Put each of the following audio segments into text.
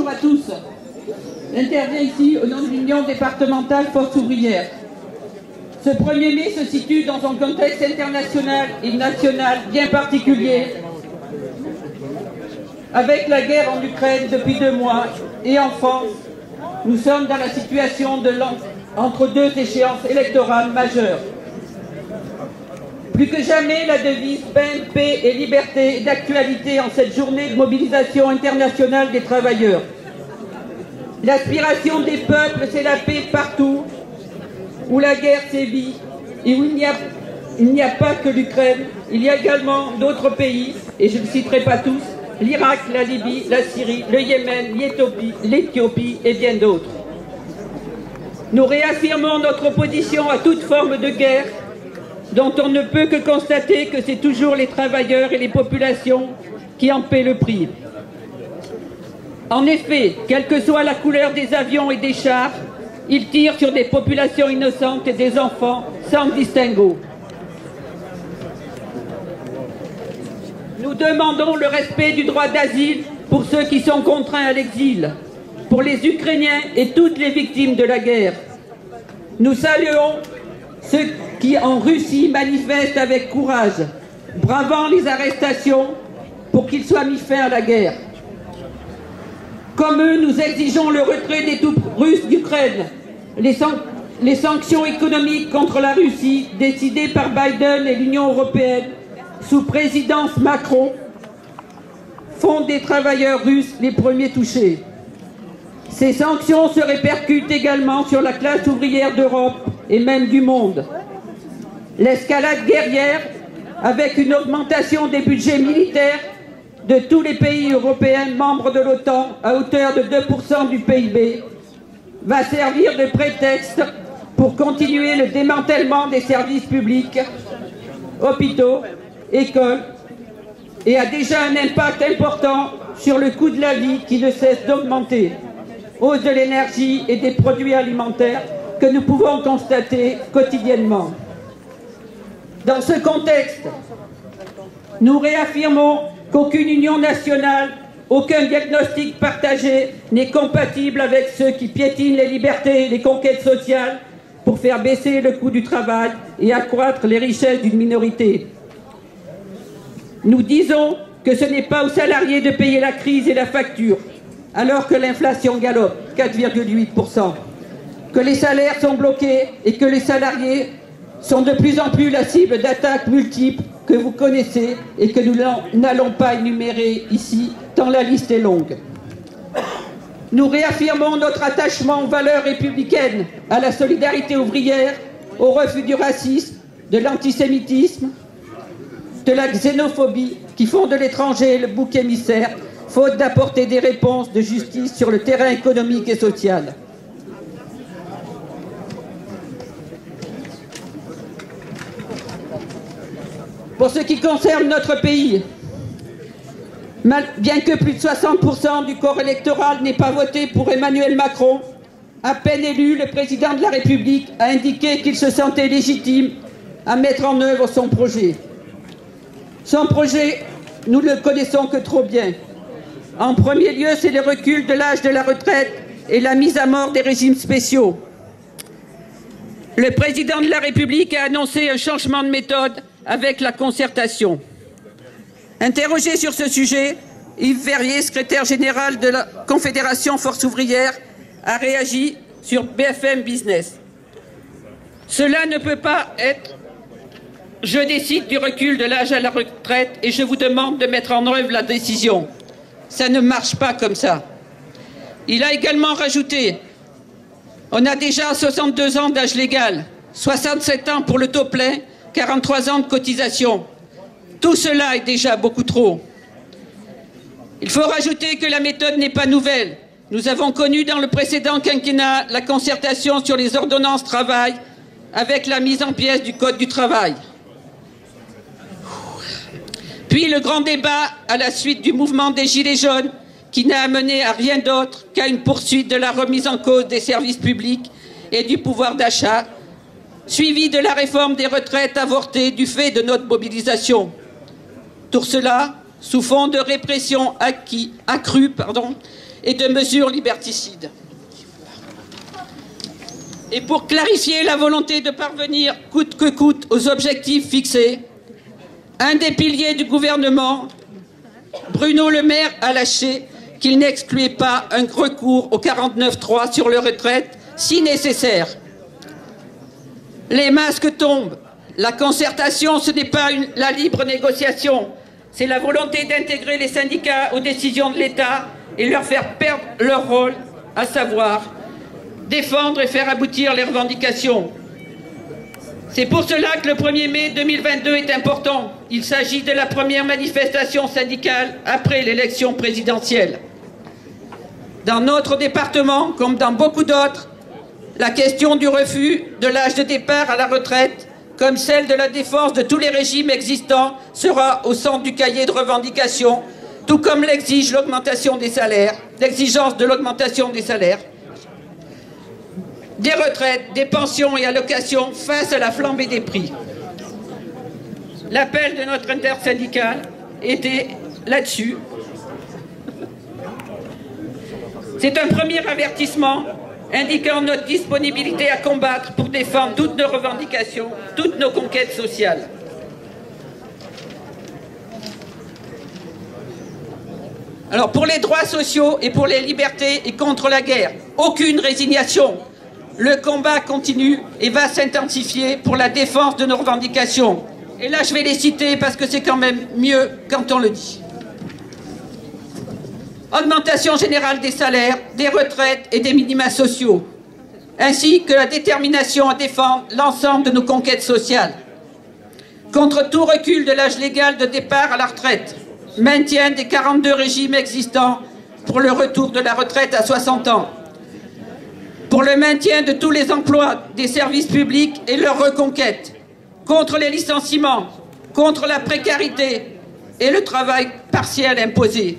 Bonjour à tous. J'interviens ici au nom de l'Union départementale Force ouvrière. Ce 1er mai se situe dans un contexte international et national bien particulier, avec la guerre en Ukraine depuis 2 mois et en France, nous sommes dans la situation entre 2 échéances électorales majeures. Plus que jamais, la devise paix, paix et liberté est d'actualité en cette journée de mobilisation internationale des travailleurs. L'aspiration des peuples, c'est la paix partout où la guerre sévit et où il n'y a pas que l'Ukraine, il y a également d'autres pays, et je ne citerai pas tous, l'Irak, la Libye, la Syrie, le Yémen, l'Éthiopie et bien d'autres. Nous réaffirmons notre opposition à toute forme de guerre dont on ne peut que constater que c'est toujours les travailleurs et les populations qui en paient le prix. En effet, quelle que soit la couleur des avions et des chars, ils tirent sur des populations innocentes et des enfants sans distinguo. Nous demandons le respect du droit d'asile pour ceux qui sont contraints à l'exil, pour les Ukrainiens et toutes les victimes de la guerre. Nous saluons ceux qui, en Russie, manifestent avec courage, bravant les arrestations pour qu'il soit mis fin à la guerre. Comme eux, nous exigeons le retrait des troupes russes d'Ukraine, les sanctions économiques contre la Russie décidées par Biden et l'Union européenne sous présidence Macron font des travailleurs russes les premiers touchés. Ces sanctions se répercutent également sur la classe ouvrière d'Europe et même du monde. L'escalade guerrière, avec une augmentation des budgets militaires de tous les pays européens membres de l'OTAN à hauteur de 2% du PIB, va servir de prétexte pour continuer le démantèlement des services publics, hôpitaux, écoles, et a déjà un impact important sur le coût de la vie qui ne cesse d'augmenter. Hausse de l'énergie et des produits alimentaires que nous pouvons constater quotidiennement. Dans ce contexte, nous réaffirmons qu'aucune union nationale, aucun diagnostic partagé n'est compatible avec ceux qui piétinent les libertés et les conquêtes sociales pour faire baisser le coût du travail et accroître les richesses d'une minorité. Nous disons que ce n'est pas aux salariés de payer la crise et la facture, alors que l'inflation galope, 4,8%, que les salaires sont bloqués et que les salariés sont de plus en plus la cible d'attaques multiples que vous connaissez et que nous n'allons pas énumérer ici, tant la liste est longue. Nous réaffirmons notre attachement aux valeurs républicaines, à la solidarité ouvrière, au refus du racisme, de l'antisémitisme, de la xénophobie qui font de l'étranger le bouc émissaire, faute d'apporter des réponses de justice sur le terrain économique et social. Pour ce qui concerne notre pays, bien que plus de 60% du corps électoral n'ait pas voté pour Emmanuel Macron, à peine élu, le président de la République a indiqué qu'il se sentait légitime à mettre en œuvre son projet. Son projet, nous ne le connaissons que trop bien. En premier lieu, c'est le recul de l'âge de la retraite et la mise à mort des régimes spéciaux. Le président de la République a annoncé un changement de méthode avec la concertation. Interrogé sur ce sujet, Yves Verrier, secrétaire général de la Confédération Force ouvrière, a réagi sur BFM Business. Cela ne peut pas être « Je décide du recul de l'âge à la retraite et je vous demande de mettre en œuvre la décision ». Ça ne marche pas comme ça. Il a également rajouté « On a déjà 62 ans d'âge légal, 67 ans pour le taux plein, 43 ans de cotisation. Tout cela est déjà beaucoup trop. » Il faut rajouter que la méthode n'est pas nouvelle. Nous avons connu dans le précédent quinquennat la concertation sur les ordonnances travail avec la mise en pièces du Code du travail. Puis le grand débat à la suite du mouvement des Gilets jaunes qui n'a amené à rien d'autre qu'à une poursuite de la remise en cause des services publics et du pouvoir d'achat, suivi de la réforme des retraites avortée du fait de notre mobilisation. Tout cela sous fond de répression accrue et de mesures liberticides. Et pour clarifier la volonté de parvenir coûte que coûte aux objectifs fixés, un des piliers du gouvernement, Bruno Le Maire, a lâché qu'il n'excluait pas un recours au 49.3 sur les retraites si nécessaire. Les masques tombent. La concertation, ce n'est pas la libre négociation. C'est la volonté d'intégrer les syndicats aux décisions de l'État et leur faire perdre leur rôle, à savoir défendre et faire aboutir les revendications. C'est pour cela que le 1er mai 2022 est important. Il s'agit de la première manifestation syndicale après l'élection présidentielle. Dans notre département, comme dans beaucoup d'autres, la question du refus de l'âge de départ à la retraite, comme celle de la défense de tous les régimes existants, sera au centre du cahier de revendication, tout comme l'exige l'augmentation des salaires, l'exigence de l'augmentation des salaires, des retraites, des pensions et allocations face à la flambée des prix. L'appel de notre intersyndicale était là-dessus. C'est un premier avertissement indiquant notre disponibilité à combattre pour défendre toutes nos revendications, toutes nos conquêtes sociales. Alors pour les droits sociaux et pour les libertés et contre la guerre, aucune résignation. Le combat continue et va s'intensifier pour la défense de nos revendications. Et là, je vais les citer parce que c'est quand même mieux quand on le dit. Augmentation générale des salaires, des retraites et des minima sociaux, ainsi que la détermination à défendre l'ensemble de nos conquêtes sociales. Contre tout recul de l'âge légal de départ à la retraite, maintien des 42 régimes existants pour le retour de la retraite à 60 ans, pour le maintien de tous les emplois des services publics et leur reconquête, contre les licenciements, contre la précarité et le travail partiel imposé,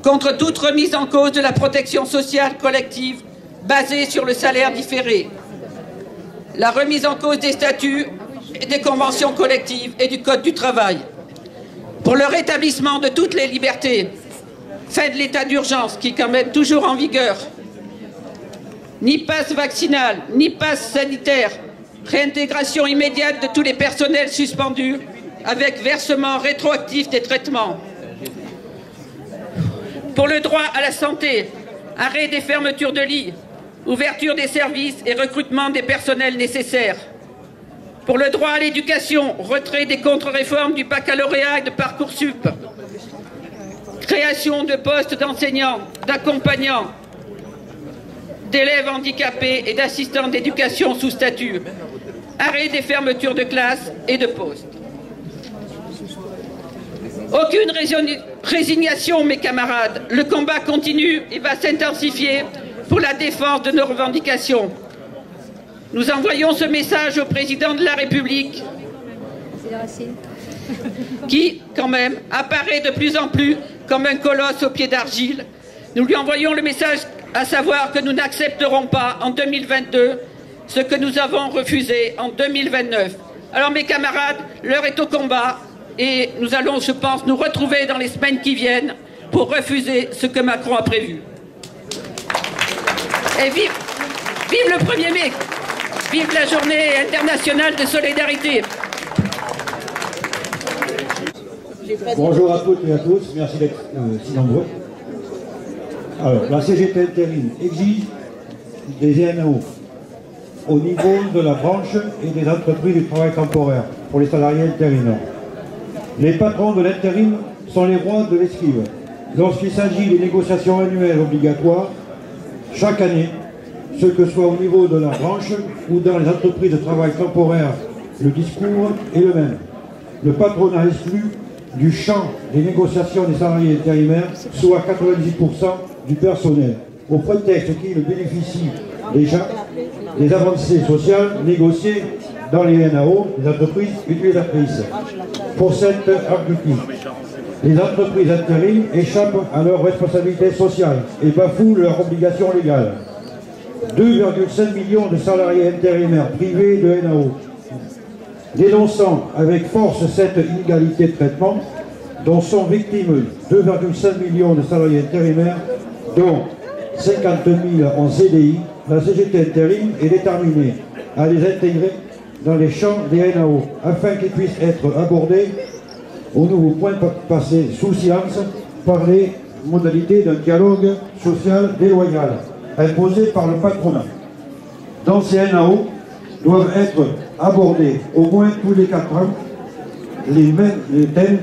contre toute remise en cause de la protection sociale collective basée sur le salaire différé, la remise en cause des statuts et des conventions collectives et du Code du travail, pour le rétablissement de toutes les libertés, fin de l'état d'urgence qui est quand même toujours en vigueur, ni passe vaccinal, ni passe sanitaire, réintégration immédiate de tous les personnels suspendus avec versement rétroactif des traitements. Pour le droit à la santé, arrêt des fermetures de lits, ouverture des services et recrutement des personnels nécessaires. Pour le droit à l'éducation, retrait des contre-réformes du baccalauréat et de Parcoursup. Création de postes d'enseignants, d'accompagnants, d'élèves handicapés et d'assistants d'éducation sous statut. Arrêt des fermetures de classes et de postes. Aucune résignation, mes camarades. Le combat continue et va s'intensifier pour la défense de nos revendications. Nous envoyons ce message au président de la République qui, quand même, apparaît de plus en plus comme un colosse au pied d'argile. Nous lui envoyons le message à savoir que nous n'accepterons pas en 2022 ce que nous avons refusé en 2029. Alors mes camarades, l'heure est au combat et nous allons, je pense, nous retrouver dans les semaines qui viennent pour refuser ce que Macron a prévu. Et vive le 1er mai, vive la journée internationale de solidarité. Bonjour à toutes et à tous, merci d'être si nombreux. Alors, la CGT intérim exige des NAO au niveau de la branche et des entreprises du travail temporaire pour les salariés intérimaires. Les patrons de l'intérim sont les rois de l'esquive. Lorsqu'il s'agit des négociations annuelles obligatoires, chaque année, ce que soit au niveau de la branche ou dans les entreprises de travail temporaire, le discours est le même. Le patronat exclu du champ des négociations des salariés intérimaires, soit 90% du personnel, au prétexte qu'ils bénéficient déjà des avancées sociales négociées dans les NAO, les entreprises utilisatrices. Pour cette article, les entreprises intérim échappent à leurs responsabilités sociales et bafouent leurs obligations légales. 2,5 millions de salariés intérimaires privés de NAO. Dénonçant avec force cette inégalité de traitement dont sont victimes 2,5 millions de salariés intérimaires, dont 50 000 en CDI, la CGT Intérim est déterminée à les intégrer dans les champs des NAO, afin qu'ils puissent être abordés au nouveau point passé sous silence par les modalités d'un dialogue social déloyal imposé par le patronat. Dans ces NAO doivent être abordés au moins tous les 4 ans les thèmes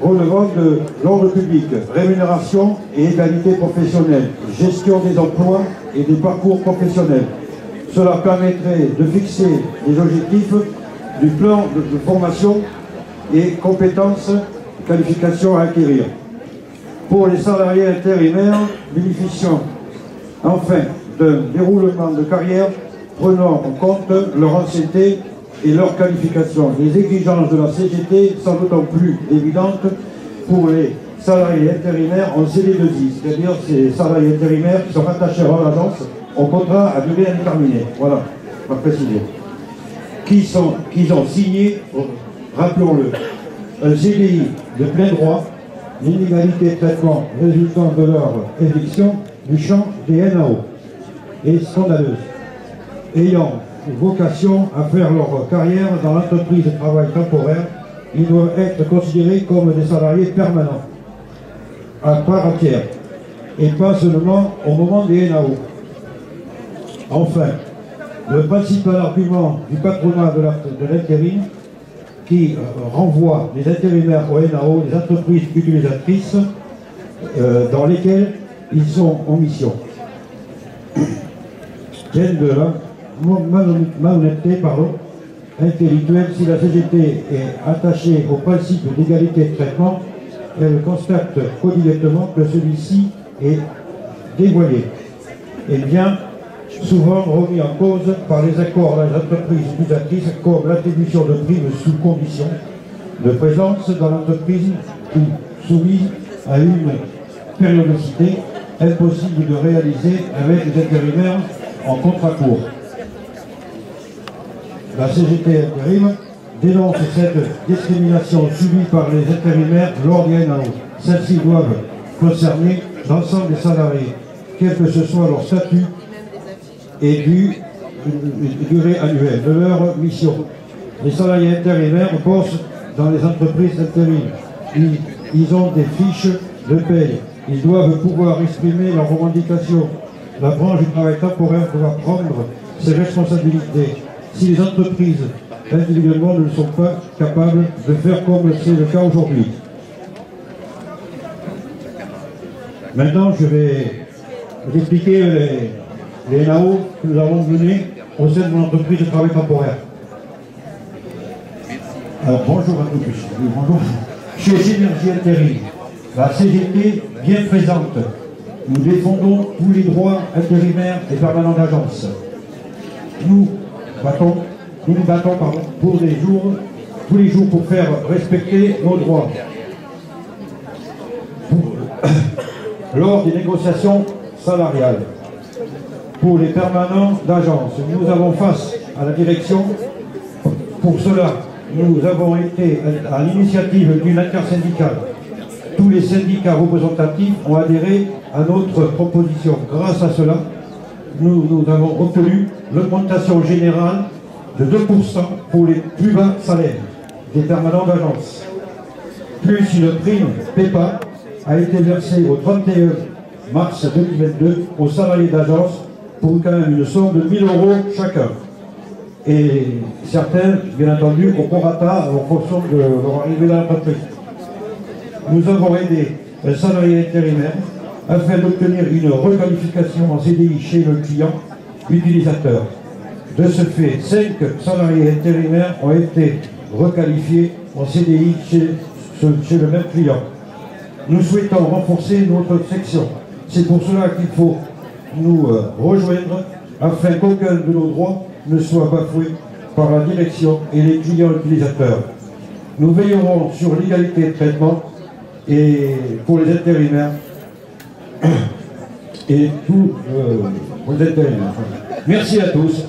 relevant de l'ordre public, rémunération et égalité professionnelle, gestion des emplois et des parcours professionnels. Cela permettrait de fixer les objectifs du plan de formation et compétences, qualifications à acquérir. Pour les salariés intérimaires bénéficiant enfin d'un déroulement de carrière prenant en compte leur ancienneté et leur qualification. Les exigences de la CGT sont d'autant plus évidentes pour les salariés intérimaires en CD2I, c'est-à-dire ces salariés intérimaires qui sont rattachés à l'agence au contrat à durée indéterminée. Voilà, on va préciser. Qui ont signé, rappelons-le, un CDI de plein droit, l'inégalité de traitement résultant de leur éviction du champ des NAO est scandaleuse, ayant vocation à faire leur carrière dans l'entreprise de travail temporaire. Ils doivent être considérés comme des salariés permanents, à part entière, et pas seulement au moment des NAO. Enfin, le principal argument du patronat de l'intérim qui renvoie les intérimaires au NAO, les entreprises utilisatrices dans lesquelles ils sont en mission, viennent de la malhonnêteté intellectuelle. Si la CGT est attachée au principe d'égalité de traitement, elle constate quotidiennement que celui-ci est dévoyé et bien souvent remis en cause par les accords des entreprises utilisatrices, comme l'attribution de primes sous condition de présence dans l'entreprise ou soumise à une périodicité impossible de réaliser avec les intérimaires en contrat court. La CGT Intérim dénonce cette discrimination subie par les intérimaires lors des NAO. Celles-ci doivent concerner l'ensemble des salariés, quel que ce soit leur statut et durée annuelle de leur mission. Les salariés intérimaires bossent dans les entreprises d'intérim. Ils ont des fiches de paye. Ils doivent pouvoir exprimer leurs revendications. La branche du travail temporaire doit prendre ses responsabilités. Si les entreprises individuellement ne sont pas capables de faire comme c'est le cas aujourd'hui. Maintenant, je vais vous expliquer les NAO que nous avons menés au sein de mon entreprise de travail temporaire. Alors, bonjour à tous. Bonjour. Chez Synergie Intérim, la CGT bien présente. Nous défendons tous les droits intérimaires et permanents d'agence. Nous nous battons tous les jours pour faire respecter nos droits. Lors des négociations salariales, pour les permanents d'agence, nous avons face à la direction. Pour cela, nous avons été à l'initiative d'une intersyndicale. Tous les syndicats représentatifs ont adhéré à notre proposition. Grâce à cela, nous avons obtenu l'augmentation générale de 2% pour les plus bas salaires des permanents d'agence. Plus une prime PEPA a été versée au 31 mars 2022 aux salariés d'agence pour quand même une somme de 1 000 € chacun. Et certains, bien entendu, au prorata en fonction de leur arrivée dans l'entreprise. Nous avons aidé un salarié intérimaire afin d'obtenir une requalification en CDI chez le client utilisateur. De ce fait, 5 salariés intérimaires ont été requalifiés en CDI chez le même client. Nous souhaitons renforcer notre section. C'est pour cela qu'il faut nous rejoindre afin qu'aucun de nos droits ne soit bafoué par la direction et les clients utilisateurs. Nous veillerons sur l'égalité de traitement et pour les intérimaires et tous les intérimaires. Merci à tous.